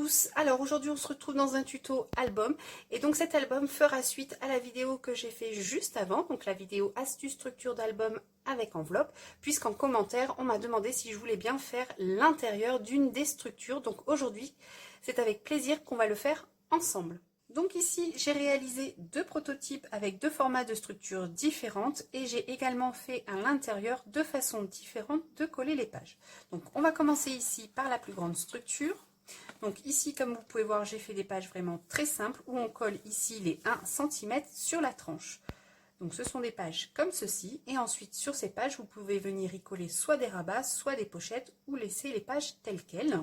tous, alors aujourd'hui on se retrouve dans un tuto album et donc cet album fera suite à la vidéo que j'ai fait juste avant, donc la vidéo astuce structure d'album avec enveloppe, puisqu'en commentaire on m'a demandé si je voulais bien faire l'intérieur d'une des structures. Donc aujourd'hui c'est avec plaisir qu'on va le faire ensemble. Donc ici j'ai réalisé deux prototypes avec deux formats de structures différentes et j'ai également fait à l'intérieur deux façons différentes de coller les pages. Donc on va commencer ici par la plus grande structure. Donc ici comme vous pouvez voir j'ai fait des pages vraiment très simples où on colle ici les 1 cm sur la tranche. Donc ce sont des pages comme ceci et ensuite sur ces pages vous pouvez venir y coller soit des rabats, soit des pochettes ou laisser les pages telles quelles.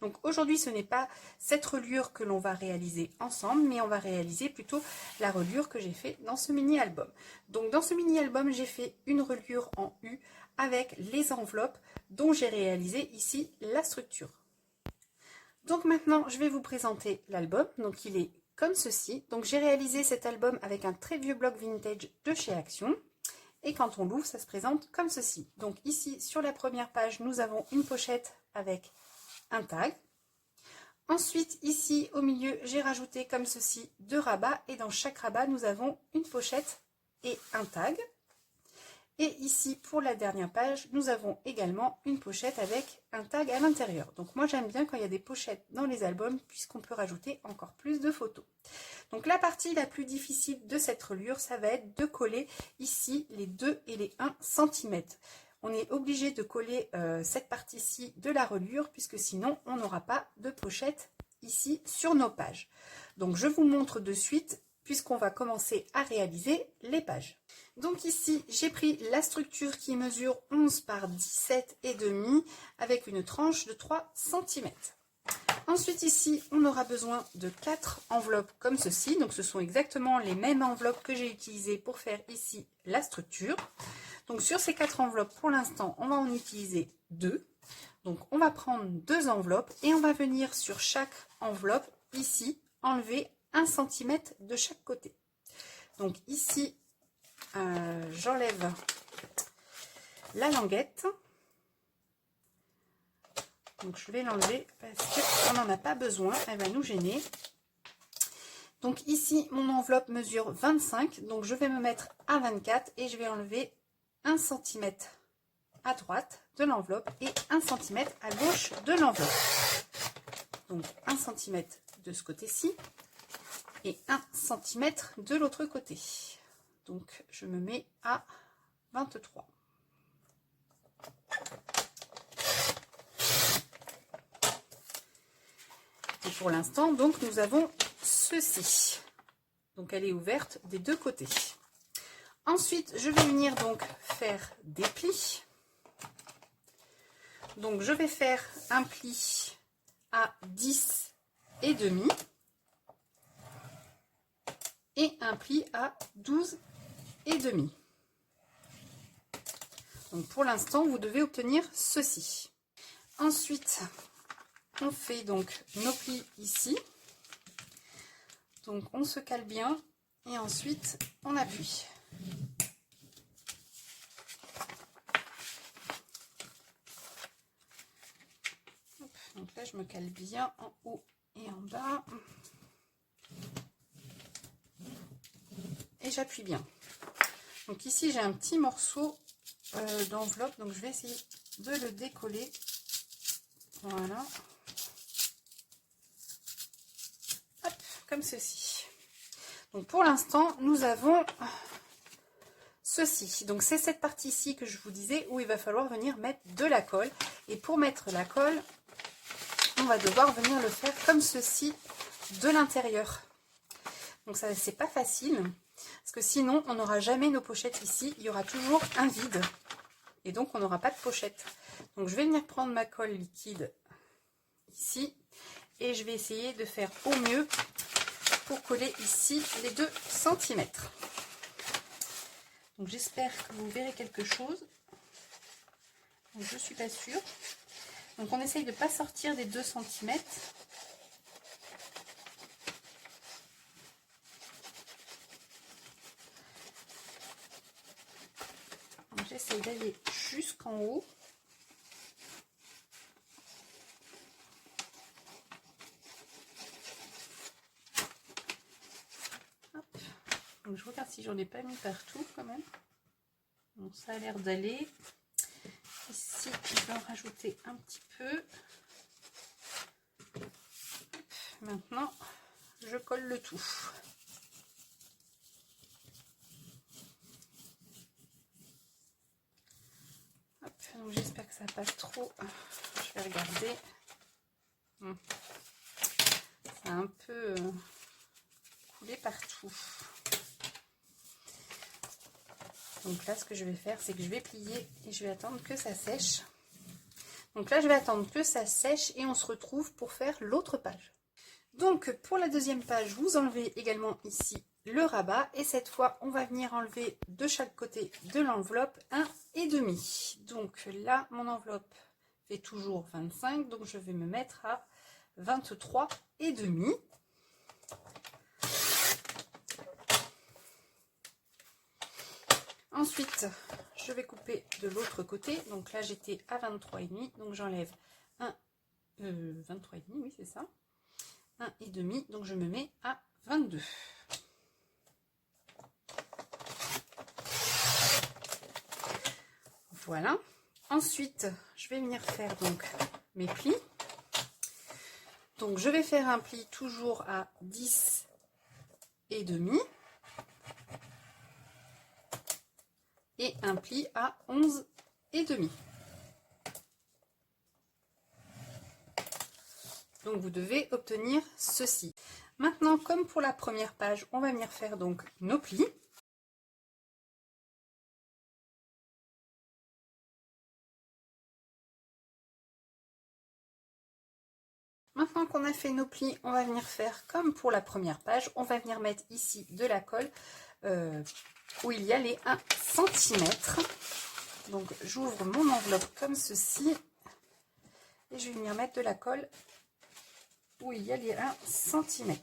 Donc aujourd'hui ce n'est pas cette reliure que l'on va réaliser ensemble, mais on va réaliser plutôt la reliure que j'ai fait dans ce mini album. Donc dans ce mini album j'ai fait une reliure en U avec les enveloppes dont j'ai réalisé ici la structure. Donc maintenant je vais vous présenter l'album. Donc il est comme ceci. Donc j'ai réalisé cet album avec un très vieux bloc vintage de chez Action. Et quand on l'ouvre ça se présente comme ceci. Donc ici sur la première page nous avons une pochette avec un tag. Ensuite ici au milieu j'ai rajouté comme ceci deux rabats et dans chaque rabat nous avons une pochette et un tag. Et ici pour la dernière page nous avons également une pochette avec un tag à l'intérieur. Donc moi j'aime bien quand il y a des pochettes dans les albums puisqu'on peut rajouter encore plus de photos. Donc la partie la plus difficile de cette reliure ça va être de coller ici les 2 et les 1 cm. On est obligé de coller cette partie-ci de la reliure puisque sinon on n'aura pas de pochette ici sur nos pages. Donc je vous montre de suite puisqu'on va commencer à réaliser les pages. Donc ici j'ai pris la structure qui mesure 11 par 17 et demi avec une tranche de 3 cm. Ensuite ici on aura besoin de 4 enveloppes comme ceci. Donc ce sont exactement les mêmes enveloppes que j'ai utilisées pour faire ici la structure. Donc sur ces 4 enveloppes, pour l'instant, on va en utiliser 2. Donc on va prendre 2 enveloppes et on va venir sur chaque enveloppe, ici, enlever 1 cm de chaque côté. Donc ici, j'enlève la languette. Donc je vais l'enlever parce qu'on n'en a pas besoin, elle va nous gêner. Donc ici, mon enveloppe mesure 25, donc je vais me mettre à 24 et je vais enlever 1 cm à droite de l'enveloppe et 1 cm à gauche de l'enveloppe. Donc 1 cm de ce côté-ci et 1 cm de l'autre côté. Donc je me mets à 23. Et pour l'instant, donc nous avons ceci. Donc elle est ouverte des deux côtés. Ensuite, je vais venir donc faire des plis. Donc je vais faire un pli à 10 et demi et un pli à 12 et demi. Donc pour l'instant, vous devez obtenir ceci. Ensuite, on fait donc nos plis ici. Donc on se cale bien et ensuite on appuie. Donc là je me cale bien en haut et en bas et j'appuie bien. Donc ici j'ai un petit morceau d'enveloppe, donc je vais essayer de le décoller. Voilà. Hop, comme ceci. Donc pour l'instant nous avons ceci. Donc c'est cette partie-ci que je vous disais où il va falloir venir mettre de la colle. Et pour mettre la colle, on va devoir venir le faire comme ceci de l'intérieur. Donc ça c'est pas facile parce que sinon on n'aura jamais nos pochettes ici, il y aura toujours un vide et donc on n'aura pas de pochette. Donc je vais venir prendre ma colle liquide ici et je vais essayer de faire au mieux pour coller ici les 2 cm. Donc j'espère que vous verrez quelque chose. Donc, je suis pas sûre. Donc on essaye de ne pas sortir des 2 cm. J'essaye d'aller jusqu'en haut. Donc je regarde si j'en ai pas mis partout quand même. Bon, ça a l'air d'aller. Ici, je vais en rajouter un petit peu. Maintenant, je colle le tout. Donc j'espère que ça passe trop. Je vais regarder. Ça a un peu coulé partout. Donc là, ce que je vais faire, c'est que je vais plier et je vais attendre que ça sèche. Donc là, je vais attendre que ça sèche et on se retrouve pour faire l'autre page. Donc pour la deuxième page, vous enlevez également ici le rabat et cette fois, on va venir enlever de chaque côté de l'enveloppe 1,5. Donc là, mon enveloppe fait toujours 25, donc je vais me mettre à 23,5. Ensuite, je vais couper de l'autre côté. Donc là, j'étais à 23,5. Donc j'enlève 23,5, oui, c'est ça. 1,5. Donc je me mets à 22. Voilà. Ensuite, je vais venir faire donc mes plis. Donc je vais faire un pli toujours à 10,5. Et un pli à 11,5. Donc vous devez obtenir ceci. Maintenant, comme pour la première page, on va venir faire donc nos plis. Maintenant qu'on a fait nos plis, on va venir faire comme pour la première page. On va venir mettre ici de la colle où il y a les 1 cm. Donc j'ouvre mon enveloppe comme ceci et je vais venir mettre de la colle où il y a les 1 cm.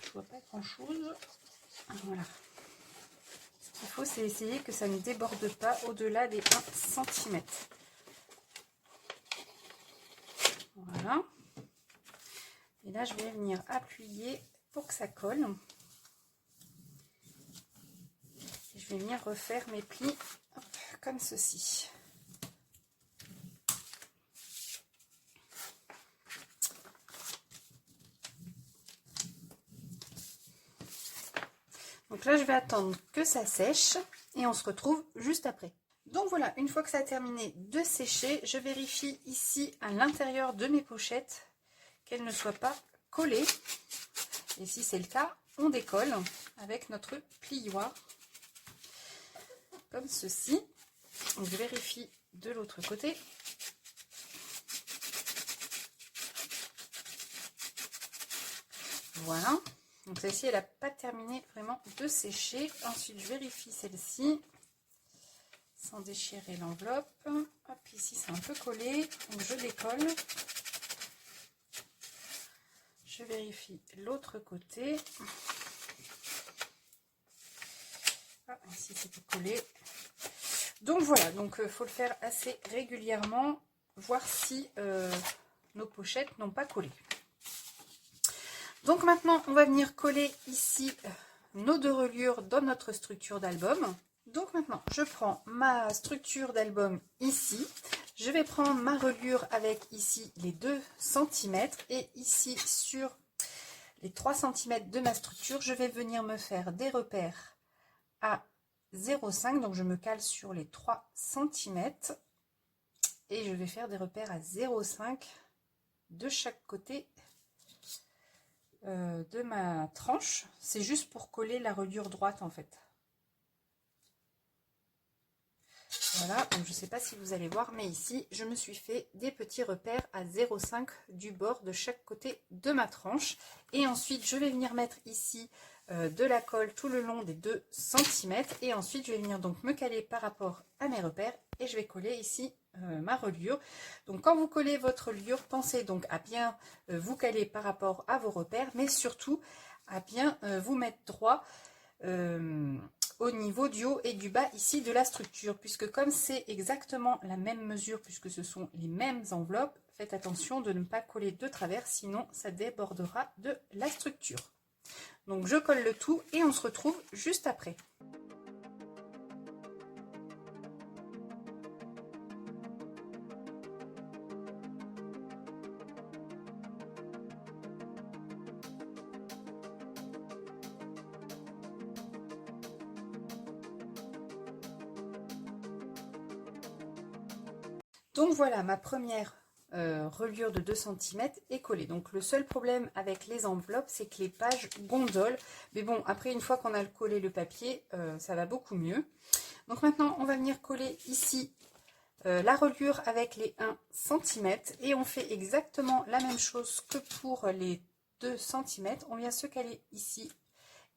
Je vois pas grand chose. Voilà. Ce qu'il faut, c'est essayer que ça ne déborde pas au-delà des 1 cm. Voilà. Et là, je vais venir appuyer pour que ça colle. Et je vais venir refaire mes plis comme ceci. Donc là, je vais attendre que ça sèche et on se retrouve juste après. Donc voilà, une fois que ça a terminé de sécher, je vérifie ici à l'intérieur de mes pochettes qu'elles ne soient pas collées. Et si c'est le cas, on décolle avec notre plioir comme ceci. Donc je vérifie de l'autre côté. Voilà. Donc celle-ci, elle n'a pas terminé vraiment de sécher. Ensuite, je vérifie celle-ci sans déchirer l'enveloppe. Hop, ici, c'est un peu collé. Donc je décolle. Je vérifie l'autre côté. Ah, ici, c'était collé. Donc voilà, donc faut le faire assez régulièrement, voir si nos pochettes n'ont pas collé. Donc maintenant, on va venir coller ici nos deux reliures dans notre structure d'album. Donc maintenant, je prends ma structure d'album ici. Je vais prendre ma reliure avec ici les 2 cm et ici sur les 3 cm de ma structure, je vais venir me faire des repères à 0,5. Donc je me cale sur les 3 cm et je vais faire des repères à 0,5 de chaque côté de ma tranche. C'est juste pour coller la reliure droite en fait. Voilà, donc je ne sais pas si vous allez voir, mais ici je me suis fait des petits repères à 0,5 du bord de chaque côté de ma tranche. Et ensuite je vais venir mettre ici de la colle tout le long des 2 cm. Et ensuite je vais venir donc me caler par rapport à mes repères et je vais coller ici ma reliure. Donc quand vous collez votre reliure, pensez donc à bien vous caler par rapport à vos repères, mais surtout à bien vous mettre droit au niveau du haut et du bas ici de la structure, puisque comme c'est exactement la même mesure, puisque ce sont les mêmes enveloppes, faites attention de ne pas coller de travers, sinon ça débordera de la structure. Donc je colle le tout et on se retrouve juste après. Donc voilà, ma première reliure de 2 cm est collée. Donc le seul problème avec les enveloppes, c'est que les pages gondolent. Mais bon, après une fois qu'on a collé le papier, ça va beaucoup mieux. Donc maintenant, on va venir coller ici la reliure avec les 1 cm. Et on fait exactement la même chose que pour les 2 cm. On vient se caler ici.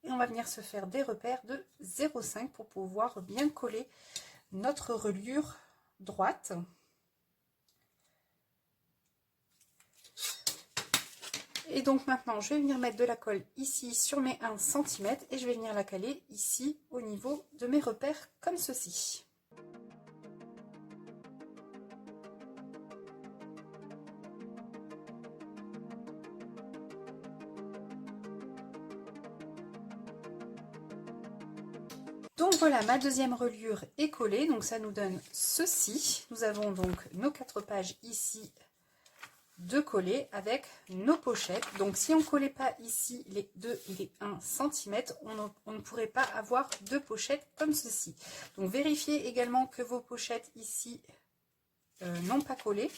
Et on va venir se faire des repères de 0,5 pour pouvoir bien coller notre reliure droite. Et donc maintenant, je vais venir mettre de la colle ici sur mes 1 cm et je vais venir la caler ici au niveau de mes repères comme ceci. Donc voilà, ma deuxième reliure est collée, donc ça nous donne ceci. Nous avons donc nos 4 pages ici de coller avec nos pochettes. Donc si on ne collait pas ici les 2 et les 1 cm, on ne pourrait pas avoir 2 pochettes comme ceci. Donc vérifiez également que vos pochettes ici n'ont pas collé.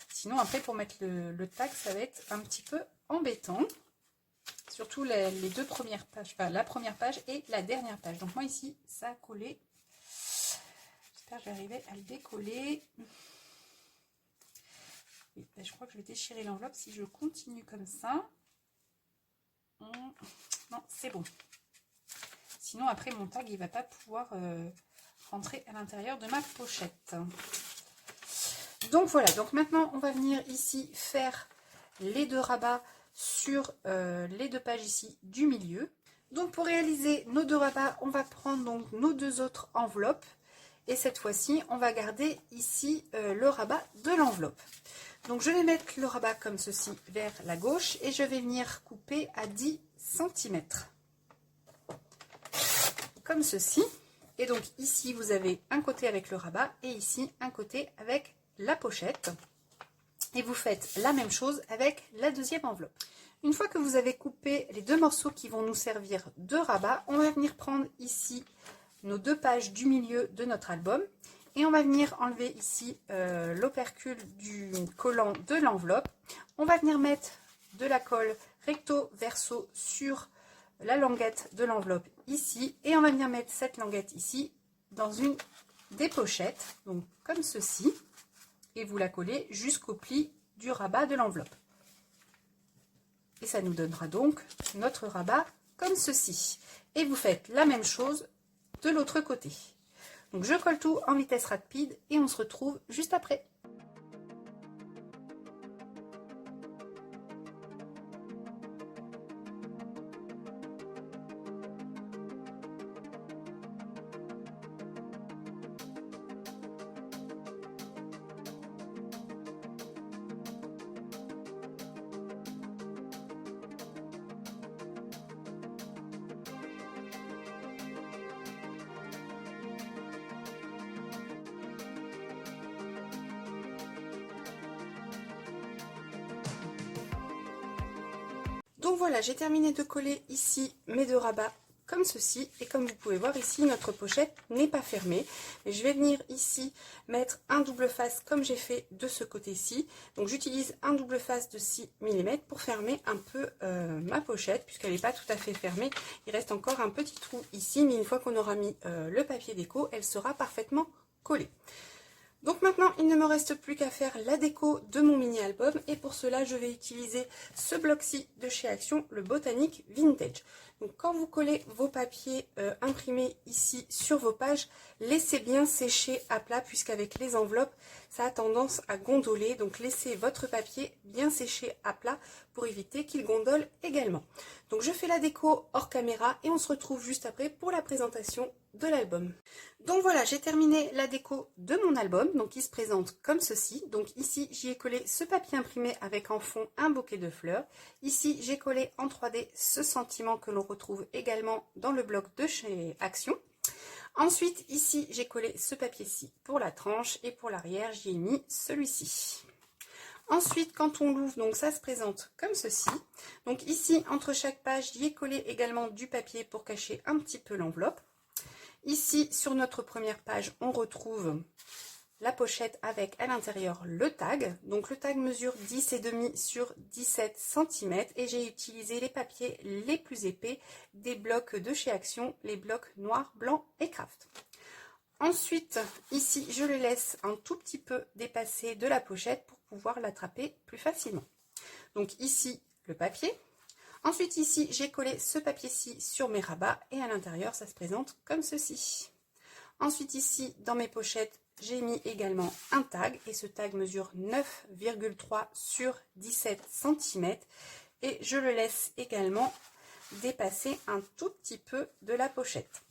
Sinon après pour mettre le tag, ça va être un petit peu embêtant. Surtout les 2 premières pages, enfin la première page et la dernière page. Donc moi ici ça a collé. J'espère que je vais arriver à le décoller. Je crois que je vais déchirer l'enveloppe si je continue comme ça. Non, c'est bon. Sinon, après, mon tag, il ne va pas pouvoir rentrer à l'intérieur de ma pochette. Donc, voilà. Donc, maintenant, on va venir ici faire les 2 rabats sur les 2 pages ici du milieu. Donc, pour réaliser nos 2 rabats, on va prendre donc nos 2 autres enveloppes. Et cette fois-ci, on va garder ici le rabat de l'enveloppe. Donc je vais mettre le rabat comme ceci vers la gauche et je vais venir couper à 10 cm. Comme ceci. Et donc ici vous avez un côté avec le rabat et ici un côté avec la pochette. Et vous faites la même chose avec la deuxième enveloppe. Une fois que vous avez coupé les 2 morceaux qui vont nous servir de rabat, on va venir prendre ici nos 2 pages du milieu de notre album. Et on va venir enlever ici l'opercule du collant de l'enveloppe. On va venir mettre de la colle recto verso sur la languette de l'enveloppe ici. Et on va venir mettre cette languette ici dans une des pochettes, donc comme ceci. Et vous la collez jusqu'au pli du rabat de l'enveloppe. Et ça nous donnera donc notre rabat comme ceci. Et vous faites la même chose de l'autre côté. Donc je colle tout en vitesse rapide et on se retrouve juste après. Donc voilà, j'ai terminé de coller ici mes 2 rabats comme ceci. Et comme vous pouvez voir ici, notre pochette n'est pas fermée. Et je vais venir ici mettre un double face comme j'ai fait de ce côté-ci. Donc j'utilise un double face de 6 mm pour fermer un peu ma pochette, puisqu'elle n'est pas tout à fait fermée. Il reste encore un petit trou ici, mais une fois qu'on aura mis le papier déco, elle sera parfaitement collée. Donc maintenant, il ne me reste plus qu'à faire la déco de mon mini-album et pour cela, je vais utiliser ce bloc-ci de chez Action, le Botanique Vintage. Donc quand vous collez vos papiers imprimés ici sur vos pages, laissez bien sécher à plat puisqu'avec les enveloppes, ça a tendance à gondoler. Donc laissez votre papier bien sécher à plat pour éviter qu'il gondole également. Donc je fais la déco hors caméra et on se retrouve juste après pour la présentation de l'album. Donc voilà, j'ai terminé la déco de mon album, donc il se présente comme ceci. Donc ici, j'y ai collé ce papier imprimé avec en fond un bouquet de fleurs. Ici, j'ai collé en 3D ce sentiment que l'on retrouve également dans le bloc de chez Action. Ensuite, ici, j'ai collé ce papier-ci pour la tranche et pour l'arrière, j'y ai mis celui-ci. Ensuite, quand on l'ouvre, donc ça se présente comme ceci. Donc ici, entre chaque page, j'y ai collé également du papier pour cacher un petit peu l'enveloppe. Ici, sur notre première page, on retrouve la pochette avec à l'intérieur le tag. Donc le tag mesure 10,5 sur 17 cm et j'ai utilisé les papiers les plus épais des blocs de chez Action, les blocs noir, blanc et craft. Ensuite, ici, je le laisse un tout petit peu dépasser de la pochette pour pouvoir l'attraper plus facilement. Donc ici, le papier. Ensuite, ici, j'ai collé ce papier-ci sur mes rabats et à l'intérieur, ça se présente comme ceci. Ensuite, ici, dans mes pochettes, j'ai mis également un tag et ce tag mesure 9,3 sur 17 cm et je le laisse également dépasser un tout petit peu de la pochette.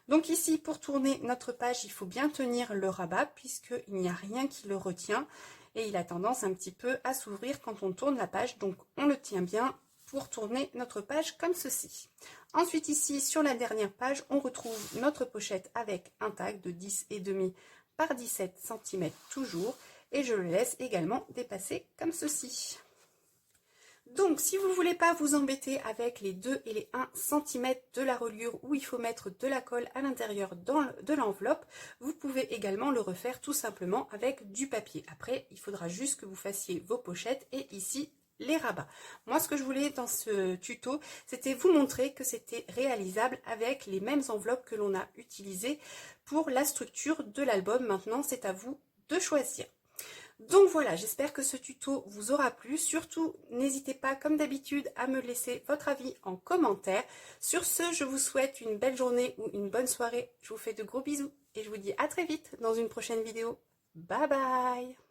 Donc ici, pour tourner notre page, il faut bien tenir le rabat puisqu'il n'y a rien qui le retient et il a tendance un petit peu à s'ouvrir quand on tourne la page. Donc on le tient bien pour tourner notre page comme ceci. Ensuite ici, sur la dernière page, on retrouve notre pochette avec un tag de 10,5 par 17 cm toujours et je le laisse également dépasser comme ceci. Donc, si vous ne voulez pas vous embêter avec les 2 et les 1 cm de la reliure où il faut mettre de la colle à l'intérieur de l'enveloppe, vous pouvez également le refaire tout simplement avec du papier. Après, il faudra juste que vous fassiez vos pochettes et ici, les rabats. Moi, ce que je voulais dans ce tuto, c'était vous montrer que c'était réalisable avec les mêmes enveloppes que l'on a utilisées pour la structure de l'album. Maintenant, c'est à vous de choisir. Donc voilà, j'espère que ce tuto vous aura plu. Surtout, n'hésitez pas, comme d'habitude, à me laisser votre avis en commentaire. Sur ce, je vous souhaite une belle journée ou une bonne soirée. Je vous fais de gros bisous et je vous dis à très vite dans une prochaine vidéo. Bye bye!